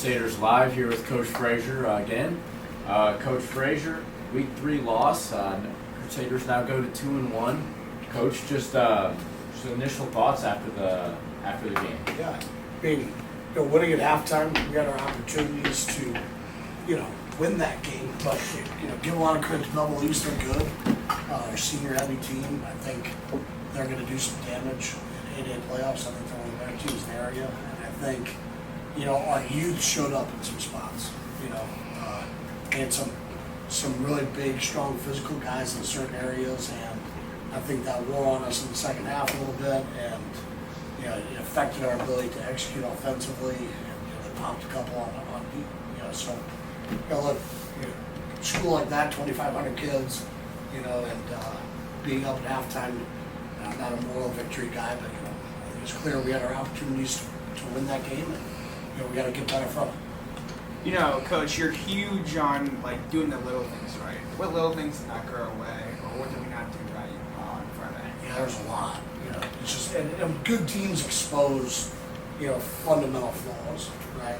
Crusaders Live here with Coach Frazier again. Coach Frazier, Week 3 loss. Crusaders now go to 2-1. Coach, just initial thoughts after the game. Yeah, maybe. Winning at halftime, we had our opportunities to, win that game. But give a lot of credit to Belleville East. They're good. Our senior-heavy team. I think they're going to do some damage in 8A playoffs. I think they're one of the better teams in the area, and I think. Our youth showed up in some spots. And some really big, strong physical guys in certain areas, and I think that wore on us in the second half a little bit, and it affected our ability to execute offensively. And they popped a couple on so look, school like that, 2,500 kids, and being up at halftime. I'm not a moral victory guy, but I think it's clear we had our opportunities to win that game. And, we got to get better from it. Coach, you're huge on doing the little things right. What little things did not go our way, or what did we not do right on Friday? Yeah, there's a lot. It's just and good teams expose fundamental flaws, right?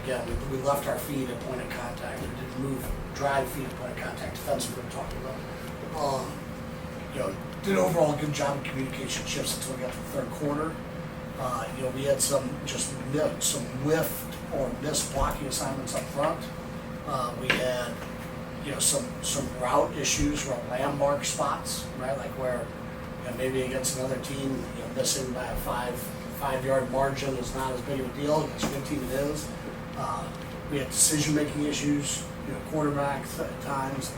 Again, we left our feet at point of contact. We didn't move, drive feet at point of contact. Defensively, we're talking about. Did overall a good job of communication shifts until we got to the third quarter. We had some whiffed or missed blocking assignments up front. We had, some route issues or landmark spots, right? Like where, maybe against another team, missing by a five-yard margin is not as big of a deal. Against a good team it is. We had decision-making issues, quarterbacks at times.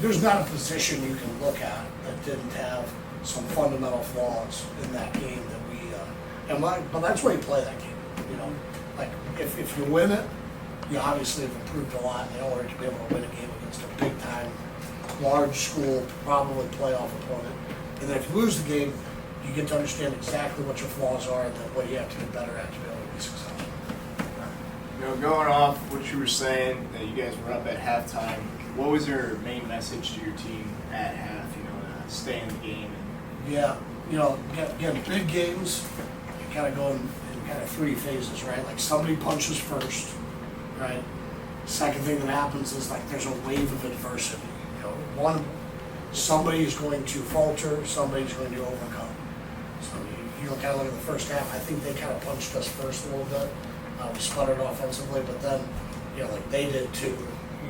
There's not a position you can look at that didn't have some fundamental flaws in that game that but that's why you play that game. If you win it, you obviously have improved a lot in order to be able to win a game against a big time, large school, probably playoff opponent. And then if you lose the game, you get to understand exactly what your flaws are and then what you have to get better at to be able to be successful. Going off what you were saying, that you guys were up at halftime, what was your main message to your team at half, to stay in the game? Yeah, again, big games, you kind of go in kind of three phases, right? Somebody punches first, right? Second thing that happens is there's a wave of adversity. Somebody's going to falter, somebody's going to overcome. So you kind of look at the first half. I think they kind of punched us first a little bit. We sputtered offensively, but then, they did too.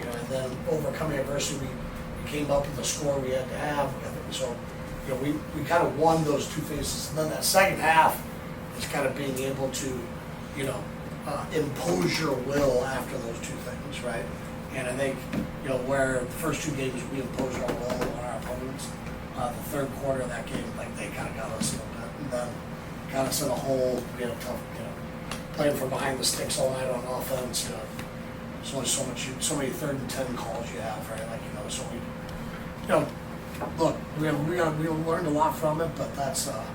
And then overcoming adversity, we came up with the score we had to have. So, we kind of won those two phases. And then that second half is kind of being able to, impose your will after those two things, right? And I think, where the first two games we imposed our will on our opponents, the third quarter of that game, they kind of got us a little bit. And then got us in a hole. We had a tough, playing from behind the sticks all night on offense. There's only so many 3rd and 10 calls you have, right? So we, look, we learned a lot from it, but that's kind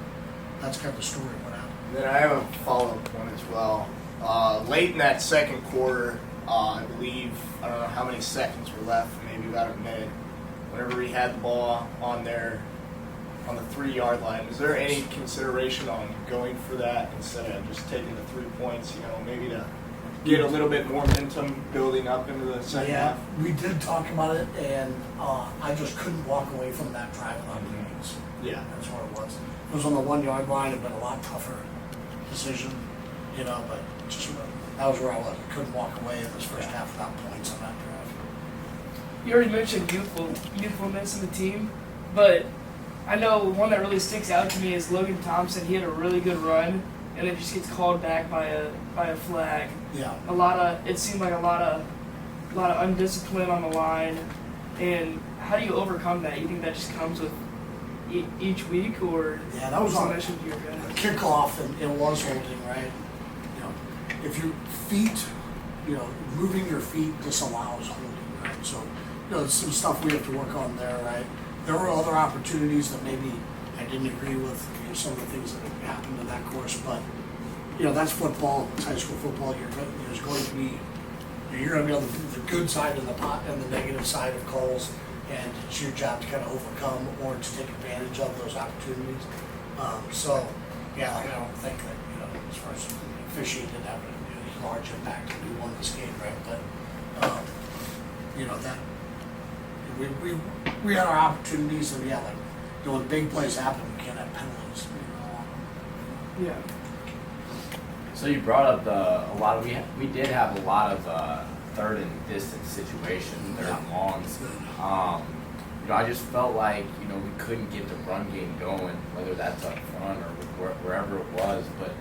of the story of what happened. Then I have a follow-up one as well. Late in that second quarter, I believe, I don't know how many seconds were left, maybe about a minute. Whenever we had the ball on the 3-yard line, is there any consideration on going for that instead of just taking the 3 points, maybe to get a little bit more momentum building up into the second half? We did talk about it, and I just couldn't walk away from that drive without points. Yeah. That's what it was. If it was on the 1-yard line, it would have been a lot tougher decision, but just that was where I was. I couldn't walk away in this first half without points on that drive. You already mentioned youthfulness in the team, but I know one that really sticks out to me is Logan Thompson. He had a really good run, and it just gets called back by a flag. Yeah. It seemed like a lot of undiscipline on the line. And how do you overcome that? You think that just comes with each week, or yeah, that was on a kickoff, and it was holding, right? If your feet, moving your feet disallows holding, right? So, there's some stuff we have to work on there, right? There were other opportunities that maybe I didn't agree with, some of the things that happened in that course, but that's football. It's high school football. There's going to be you're going to be on the good side of the pot and the negative side of calls, and it's your job to kind of overcome or to take advantage of those opportunities. I don't think that as far as officiating didn't have a large impact on who won this game, right? But that we had our opportunities, and when big plays happen, we can't have penalties. Yeah. So you brought up a lot of we did have a lot of third and distance situations, third and longs. I just felt like we couldn't get the run game going, whether that's up front or wherever it was. But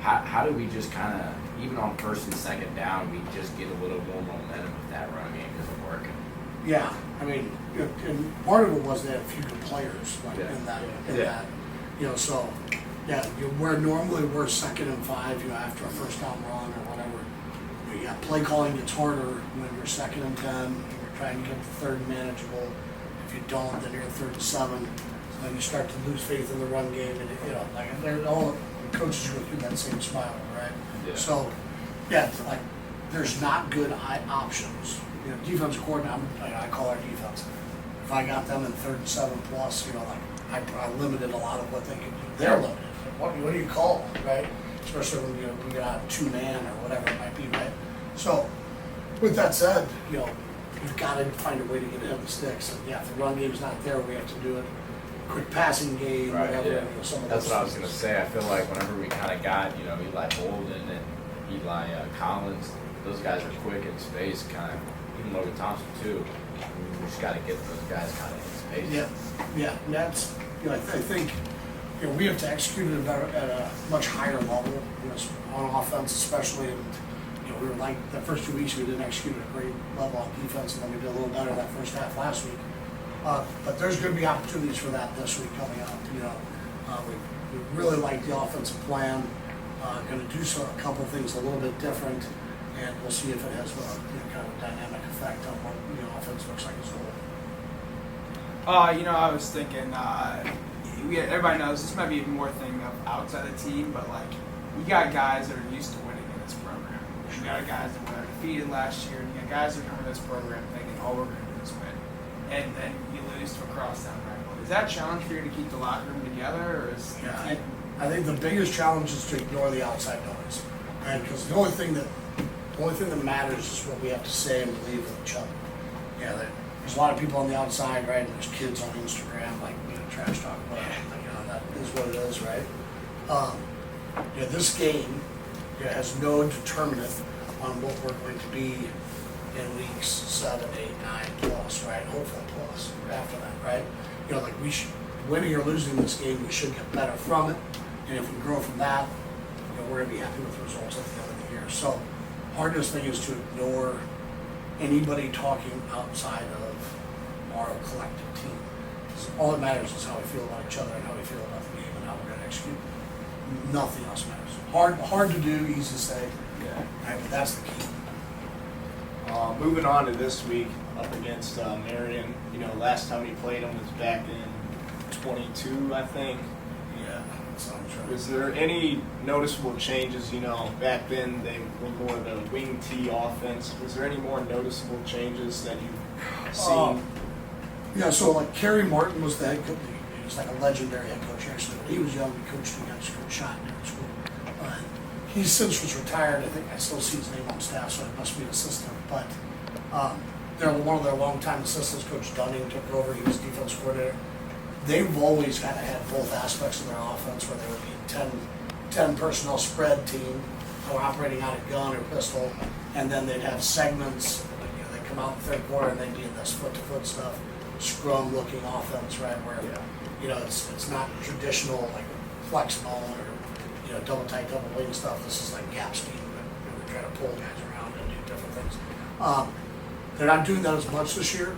how do we just kind of, even on first and second down, we just get a little more momentum if that run game isn't working? Yeah, I mean, and part of it was they had a few good players in that. So where normally we're 2nd and 5, after a first down run or whatever. Play calling gets harder when you're 2nd and 10. And you're trying to get the third manageable. If you don't, then you're 3rd and 7. So then you start to lose faith in the run game, and they're all the coaches go through that same spiral, right? Yeah. So there's not good options. Defense coordinator, I call our defense. If I got them in 3rd and 7 plus, I limited a lot of what they could do. They're limited. What do you call them, right? Especially when we got 2-man or whatever it might be, right? So, with that said, you've got to find a way to get in the sticks. And if the run game's not there, we have to do it. Quick passing game, Right, whatever. yeah. Some of That's those what I was things. going to say. I feel like whenever we kind of got, Eli Bolden and Eli Collins, those guys are quick in space, kind of, even Logan Thompson too. We just got to get those guys kind of in space. Yeah, and that's, I think, we have to execute it at a much higher level, on offense especially. And, we were like, the first 2 weeks we didn't execute at a great level on defense, and then we did a little better that first half last week. But there's going to be opportunities for that this week coming up. We really like the offensive plan. Going to do a couple things a little bit different, and we'll see if it has kind of a dynamic effect on what offense looks like as a whole. I was thinking, everybody knows this might be more thing of outside the team, but we got guys that are used to winning in this program. You got guys that were defeated last year, and you got guys that come to this program thinking, we're going to do this win. And then you lose to a crosstown rival. Is that a challenge for you to keep the locker room together, or is I think the biggest challenge is to ignore the outside noise, right? Because the only thing that matters is what we have to say and believe with each other. There's a lot of people on the outside, right? And there's kids on Instagram, trash talk about it. That is what it is, right? This game has no determinant on what we're going to be in weeks 7, 8, 9 plus, right? Hopefully plus after that, right? Winning or losing this game, we should get better from it. And if we grow from that, we're going to be happy with the results at the end of the year. So, hardest thing is to ignore anybody talking outside of our collective team. All that matters is how we feel about each other and how we feel about the game and how we're going to execute. Nothing else matters. Hard to do, easy to say. Yeah. Right, but that's the key. Moving on to this week, up against Marion. Last time we played them was back in 22, I think. Yeah, that sounds right. Was there any noticeable changes? Back then they were more of a wing T offense. Was there any more noticeable changes that you've seen? So Kerry Martin was the head coach. He was like a legendary head coach actually. When he was young, he coached against Coach Schott in school. He since was retired. I think I still see his name on staff, so it must be an assistant. But one of their longtime assistants, Coach Dunning, took over. He was defense coordinator. They've always kind of had both aspects of their offense, where they would be 10 personnel spread team, or operating out of gun or pistol, and then they'd have segments. They'd come out in the 3rd quarter and they'd be in this foot-to-foot stuff, scrum-looking offense, right? Where it's not traditional flexible or double tight, double wing stuff. This is gap scheme, but we're trying to pull guys around and do different things. They're not doing that as much this year,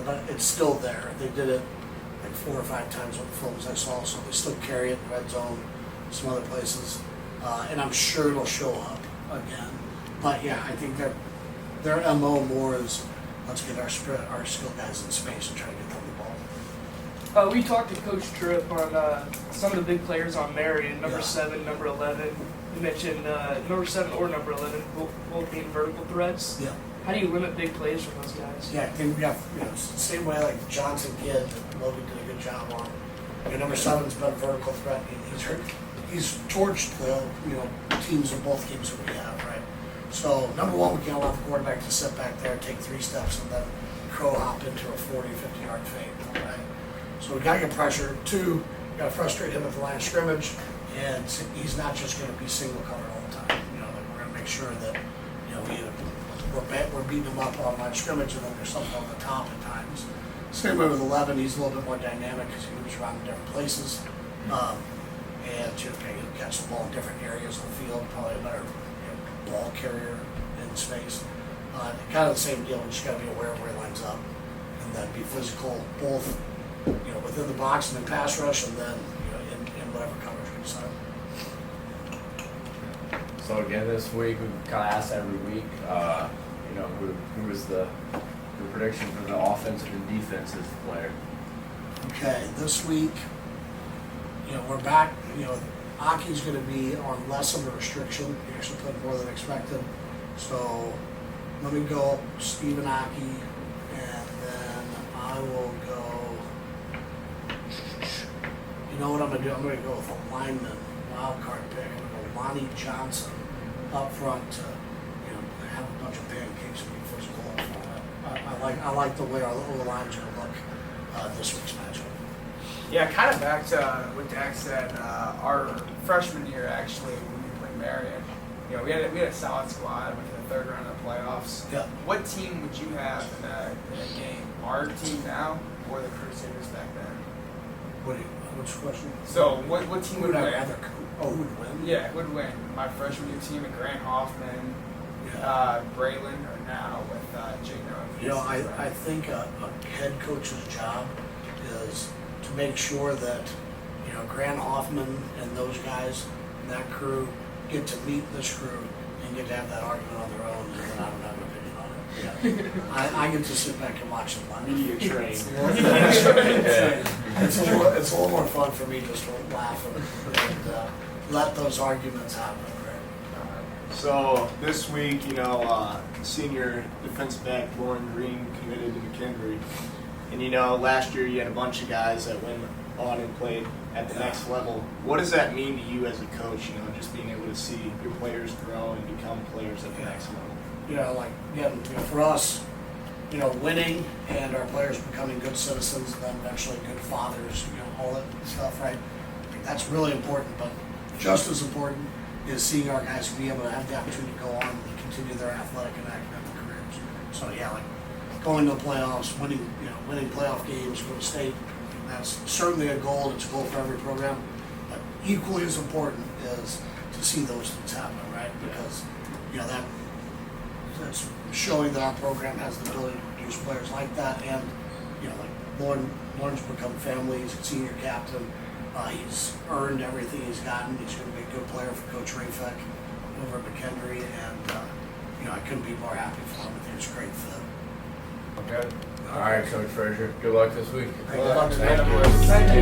but it's still there. They did it 4 or 5 times on the films I saw, so they still carry it in red zone, some other places, and I'm sure it'll show up again. But I think their MO more is let's get our skill guys in space and try to get them the ball. We talked to Coach Tripp on some of the big players on Marion, number 7, number 11. You mentioned number 7 or number 11 both being vertical threats. Yeah. How do you limit big plays from those guys? Yeah, I think we got same way Johnson Kidd that Logan did a good job on. Number 7's been a vertical threat. he's torched the teams in both games that we have, right? So number one, we can't allow the quarterback to sit back there, take 3 steps, and then crow hop into a 40, 50-yard fade, right? So we gotta get pressure. 2, we gotta frustrate him at the line of scrimmage, and he's not just gonna be single covered all the time. Like we're gonna make sure that we're beating him up on line of scrimmage, and then there's something on the top at times. Same way with 11, he's a little bit more dynamic because he moves around in different places, and he'll catch the ball in different areas of the field. Probably a better ball carrier in space. Kind of the same deal. We just got to be aware of where he lines up, and then be physical both within the box and in pass rush, and then in whatever coverage we decide. So again, this week we kind of asked every week, who was the prediction for the offensive and defensive player. Okay, this week, we're back. Aki's going to be on less of a restriction. He actually played more than expected. So let me go Stephen Aki, and then I will go. You know what I'm going to do? I'm going to go with a lineman wild card pick. I'm going to go Lonnie Johnson up front to have a bunch of pancakes and be physical up front. I like the way our line's going to look this week's matchup. Yeah, kind of back to what Dak said. Our freshman year, actually, when we played Marion, we had a solid squad with the 3rd round of the playoffs. Yeah. What team would you have in a game? Our team now, or the Crusaders back then? What's your question? So what team Who would would I win? rather? Who would win? Yeah, would win. My freshman year team, and Grant Hoffman, Braylon, or now with Jake Noah. I think a head coach's job is to make sure that Grant Hoffman and those guys and that crew get to meet this crew and get to have that argument on their own, and then I don't have an opinion on it. Yeah. I get to sit back and watch them live. Media train. It's a little more fun for me just to laugh and let those arguments happen. Right? So this week, senior defensive back Lauren Green committed to McKendree. And last year you had a bunch of guys that went on and played at the next level. What does that mean to you as a coach, just being able to see your players grow and become players at the next level? For us, winning and our players becoming good citizens, and then eventually good fathers, all that stuff, right? I think that's really important, but just as important is seeing our guys be able to have the opportunity to go on and continue their athletic and academic careers. So going to the playoffs, winning playoff games for the state, that's certainly a goal. It's a goal for every program, but equally as important is to see those things happen, right? Because that's showing that our program has the ability to produce players like that, and Lauren's become family. He's a senior captain. He's earned everything he's gotten. He's going to be a good player for Coach Rafek over at McKendree, and I couldn't be more happy for him. I think it's a great fit. Okay. All right, Coach Frazier. Good luck this week. Good luck Thank tonight. you. Thank you.